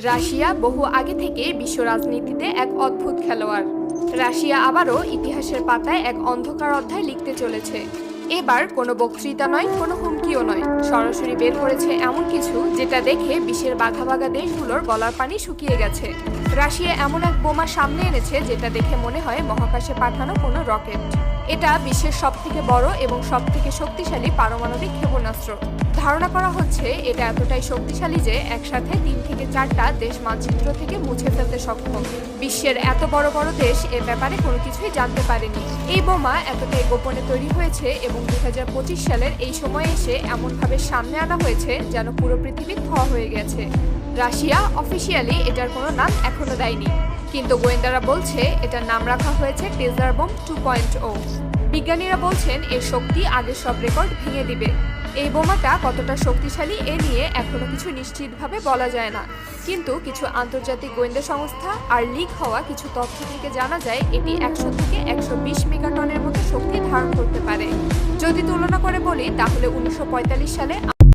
Russia বহু আগে থেকে বিশ্ব রাজনীতিতে এক অদ্ভুত খেলোয়াড়। রাশিয়া আবারও ইতিহাসের পাতায় এক অন্ধকার অধ্যায় লিখতে চলেছে। এবার কোনো বক্তৃতা নয়, কোনো হুমকিও নয়, সরাসরি বের করেছে এমন কিছু যেটা দেখে বিশ্বের বাঘা বাঘা দেশগুলোর গলার পানি শুকিয়ে গেছে। রাশিয়া এমন এক বোমা সামনে এনেছে যেটা দেখে মনে হয় মহাকাশে পাঠানো কোনো রকেট। এটা বিশ্বের সবথেকে বড় এবং সবথেকে শক্তিশালী পারমাণবিক ক্ষেপণাস্ত্র। ধারণা করা হচ্ছে এটা এতটাই শক্তিশালী যে একসাথে ৩ থেকে ৪টা দেশ মানচিত্র থেকে মুছে ফেলতে সক্ষম। বিশ্বের এত বড় বড় দেশ এ ব্যাপারে কোনো কিছুই জানতে পারেনি। এই বোমা এতটাই গোপনে তৈরি হয়েছে এবং ২০২৫ সালের এই সময়ে এসে এমনভাবে সামনে আনা হয়েছে যেন পুরো পৃথিবী ধোঁয়া হয়ে গেছে। রাশিয়া অফিসিয়ালি এটার কোনো নাম এখনো দেয়নি, কিন্তু গোয়েন্দারা বলছে এটার নাম রাখা হয়েছে টেজার বোম 2.0। বিজ্ঞানীরা বলছেন এর শক্তি আগের সব রেকর্ড ভেঙে দিবে। এই বোমাটা কতটা শক্তিশালী এ নিয়ে এখনো কিছু নিশ্চিতভাবে বলা যায় না, কিন্তু কিছু আন্তর্জাতিক গোয়েন্দা সংস্থা আর লিক হওয়া কিছু তথ্য থেকে জানা যায় এটি ১০০ থেকে ১২০ মেগাটনের মতো শক্তি ধারণ করতে পারে। যদি তুলনা করে বলি তাহলে ১৯৪৫ সালে